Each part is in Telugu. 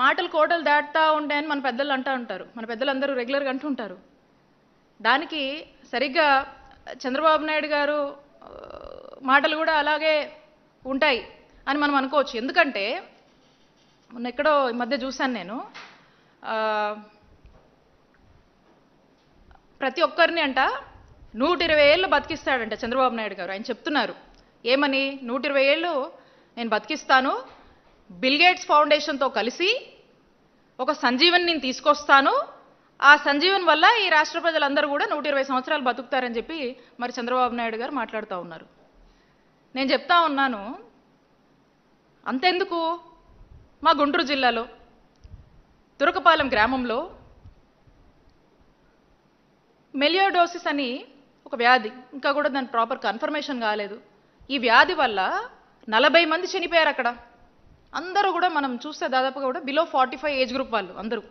మాటలు కోటలు దాటుతా ఉంటాయని మన పెద్దలు అంటూ ఉంటారు. మన పెద్దలందరూ రెగ్యులర్గా అంటుంటారు. దానికి సరిగ్గా చంద్రబాబు నాయుడు గారు మాటలు కూడా అలాగే ఉంటాయి అని మనం అనుకోవచ్చు. ఎందుకంటే మొన్న ఎక్కడో ఈ మధ్య చూశాను నేను, ప్రతి ఒక్కరిని అంట 120 ఏళ్ళు బతికిస్తాడంట చంద్రబాబు నాయుడు గారు. ఆయన చెప్తున్నారు ఏమని, 120 ఏళ్ళు నేను బతికిస్తాను, బిల్ గేట్స్ ఫౌండేషన్తో కలిసి ఒక సంజీవన్ నేను తీసుకొస్తాను, ఆ సంజీవన్ వల్ల ఈ రాష్ట్ర ప్రజలందరూ కూడా 120 సంవత్సరాలు బతుకుతారని చెప్పి మరి చంద్రబాబు నాయుడు గారు మాట్లాడుతూ ఉన్నారు. నేను చెప్తా ఉన్నాను, అంతెందుకు, మా గుంటూరు జిల్లాలో తురకపాలెం గ్రామంలో మెలియోడోసిస్ అని ఒక వ్యాధి, ఇంకా కూడా దాని ప్రాపర్ కన్ఫర్మేషన్ కాలేదు. ఈ వ్యాధి వల్ల 40 మంది చనిపోయారు అక్కడ. అందరూ కూడా మనం చూస్తే దాదాపుగా కూడా బిలో 45 ఏజ్ గ్రూప్ వాళ్ళు అందరూ.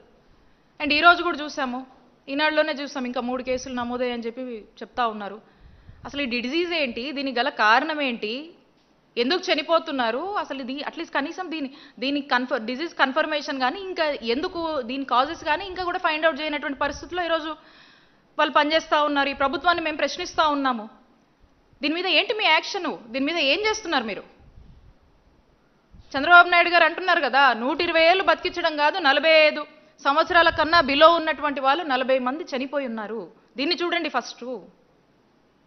అండ్ ఈరోజు కూడా చూసాము, ఈనాడులోనే చూసాం, ఇంకా 3 కేసులు నమోదయ్యని చెప్పి చెప్తా ఉన్నారు. అసలు ఈ డిజీజ్ ఏంటి, దీనికి గల కారణం ఏంటి, ఎందుకు చనిపోతున్నారు, అసలు ఇది అట్లీస్ట్ కనీసం దీని డిజీజ్ కన్ఫర్మేషన్ కానీ ఇంకా ఎందుకు దీని కాజెస్ కానీ ఇంకా కూడా ఫైండ్ అవుట్ చేయనటువంటి పరిస్థితుల్లో ఈరోజు వాళ్ళు పనిచేస్తూ ఉన్నారు. ఈ ప్రభుత్వాన్ని మేము ప్రశ్నిస్తూ ఉన్నాము. దీని మీద ఏంటి మీ యాక్షన్, దీని మీద ఏం చేస్తున్నారు మీరు? చంద్రబాబు నాయుడు గారు అంటున్నారు కదా, 120 ఏళ్ళు బతికించడం కాదు, 45 సంవత్సరాల కన్నా బిలో ఉన్నటువంటి వాళ్ళు 40 మంది చనిపోయి ఉన్నారు. దీన్ని చూడండి ఫస్ట్,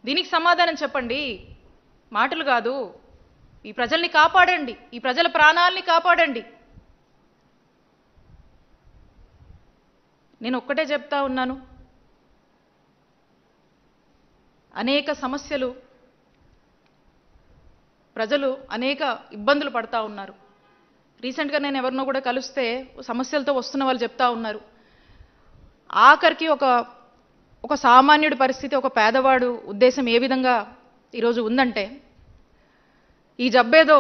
దీనికి సమాధానం చెప్పండి, మాటలు కాదు. ఈ ప్రజల్ని కాపాడండి, ఈ ప్రజల ప్రాణాలని కాపాడండి. నేను ఒక్కటే చెప్తా ఉన్నాను, అనేక సమస్యలు, ప్రజలు అనేక ఇబ్బందులు పడతా ఉన్నారు. రీసెంట్గా నేను ఎవరినో కూడా కలిస్తే సమస్యలతో వస్తున్న వాళ్ళు చెప్తా ఉన్నారు, ఆఖరికి ఒక సామాన్యుడి పరిస్థితి, ఒక పేదవాడు ఉద్దేశం ఏ విధంగా ఈరోజు ఉందంటే, ఈ జబ్బేదో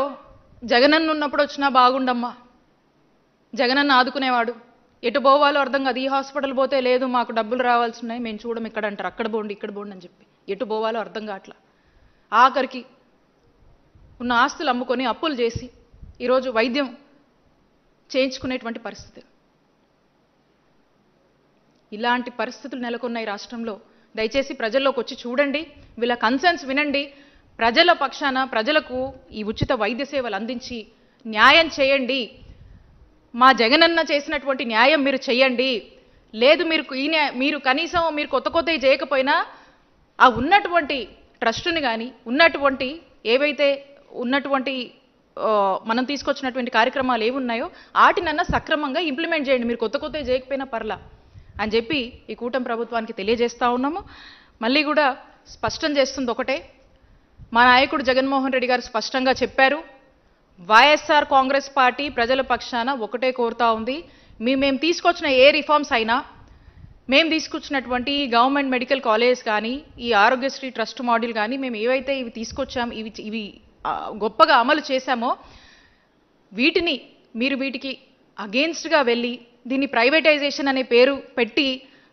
జగనన్న ఉన్నప్పుడు వచ్చినా బాగుండమ్మా, జగనన్న ఆదుకునేవాడు, ఎటు పోవాలో అర్థం కాదు, ఈ హాస్పిటల్ పోతే లేదు మాకు డబ్బులు రావాల్సి ఉన్నాయి, మేము చూడం ఇక్కడ అంటారు, అక్కడ పోండి ఇక్కడ పోండి అని చెప్పి, ఎటు పోవాలో అర్థం కావట్లా. ఆఖరికి ఉన్న ఆస్తులు అమ్ముకొని అప్పులు చేసి ఈరోజు వైద్యం చేయించుకునేటువంటి పరిస్థితి. ఇలాంటి పరిస్థితులు నెలకొన్నాయి రాష్ట్రంలో. దయచేసి ప్రజల్లోకి వచ్చి చూడండి, వీళ్ళ కన్సర్న్స్ వినండి, ప్రజల పక్షాన ప్రజలకు ఈ ఉచిత వైద్య సేవలు అందించి న్యాయం చేయండి. మా జగనన్న చేసినటువంటి న్యాయం మీరు చేయండి. లేదు మీరు కనీసం మీరు కొత్తవి చేయకపోయినా ఆ ఉన్నటువంటి ట్రస్టుని కానీ ఉన్నటువంటి ఏవైతే ఉన్నటువంటి మనం తీసుకొచ్చినటువంటి కార్యక్రమాలు ఏవి ఉన్నాయో వాటినన్నా సక్రమంగా ఇంప్లిమెంట్ చేయండి. మీరు కొత్తవి చేయకపోయినా పర్లా అని చెప్పి ఈ కూటమి ప్రభుత్వానికి తెలియజేస్తా ఉన్నాము. మళ్ళీ కూడా స్పష్టం చేస్తుంది ఒకటే, మా నాయకుడు జగన్మోహన్ రెడ్డి గారు స్పష్టంగా చెప్పారు, వైఎస్ఆర్ కాంగ్రెస్ పార్టీ ప్రజల పక్షాన ఒకటే కోరుతా ఉంది, మేము తీసుకొచ్చిన ఏ రిఫార్మ్స్ అయినా, మేము తీసుకొచ్చినటువంటి గవర్నమెంట్ మెడికల్ కాలేజ్ కానీ ఈ ఆరోగ్యశ్రీ ట్రస్ట్ మోడల్ కానీ మేము ఏవైతే ఇవి తీసుకొచ్చాం, ఇవి గొప్పగా అమలు చేశామో వీటికి అగేన్స్ట్గా వెళ్ళి దీన్ని ప్రైవేటైజేషన్ అనే పేరు పెట్టి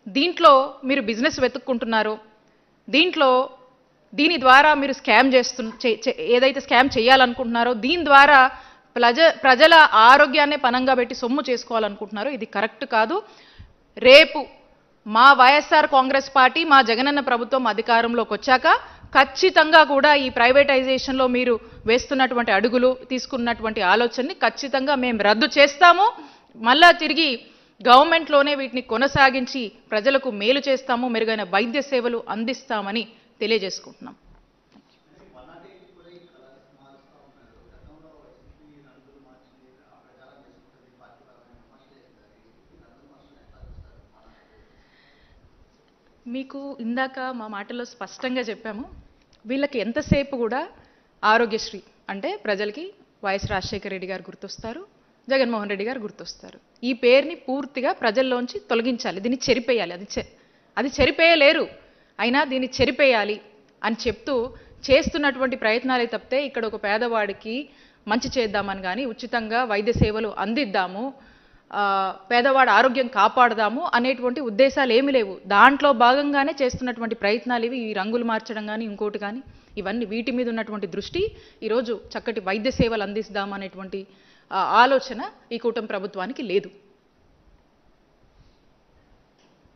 దీంట్లో మీరు బిజినెస్ వెతుక్కుంటున్నారో, దీని ద్వారా మీరు ఏదైతే స్కామ్ చేయాలనుకుంటున్నారో, దీని ద్వారా ప్రజల ఆరోగ్యాన్ని పనంగా పెట్టి సొమ్ము చేసుకోవాలనుకుంటున్నారో ఇది కరెక్ట్ కాదు. రేపు మా వైఎస్ఆర్ కాంగ్రెస్ పార్టీ మా జగనన్న ప్రభుత్వం అధికారంలోకి వచ్చాక ఖచ్చితంగా కూడా ఈ ప్రైవేటైజేషన్లో మీరు వేస్తున్నటువంటి అడుగులు తీసుకున్నటువంటి ఆలోచనని ఖచ్చితంగా మేము రద్దు చేస్తాము. మళ్ళా తిరిగి గవర్నమెంట్లోనే వీటిని కొనసాగించి ప్రజలకు మేలు చేస్తాము, మెరుగైన వైద్య సేవలు అందిస్తామని తెలియజేసుకుంటున్నాం. మీకు ఇందాక మా మాటల్లో స్పష్టంగా చెప్పాము, వీళ్ళకి ఎంతసేపు కూడా ఆరోగ్యశ్రీ అంటే ప్రజలకి వైఎస్ రాజశేఖర రెడ్డి గారు గుర్తొస్తారు, జగన్మోహన్ రెడ్డి గారు గుర్తొస్తారు. ఈ పేరుని పూర్తిగా ప్రజల్లోంచి తొలగించాలి, దీన్ని చెరిపేయాలి. అది చెరిపేయలేరు, అయినా దీన్ని చెరిపేయాలి అని చెప్తూ చేస్తున్నటువంటి ప్రయత్నాలే తప్పితే ఇక్కడ ఒక పేదవాడికి మంచి చేద్దామని కానీ ఉచితంగా వైద్య సేవలు అందిద్దాము, పేదవాడి ఆరోగ్యం కాపాడదాము అనేటువంటి ఉద్దేశాలు ఏమీ లేవు. దాంట్లో భాగంగానే చేస్తున్నటువంటి ప్రయత్నాలు ఇవి, ఈ రంగులు మార్చడం కానీ ఇంకోటి కానీ ఇవన్నీ వీటి మీద ఉన్నటువంటి దృష్టి ఈరోజు చక్కటి వైద్య సేవలు అందిస్తాము అనేటువంటి ఆలోచన ఈ కూటమి ప్రభుత్వానికి లేదు.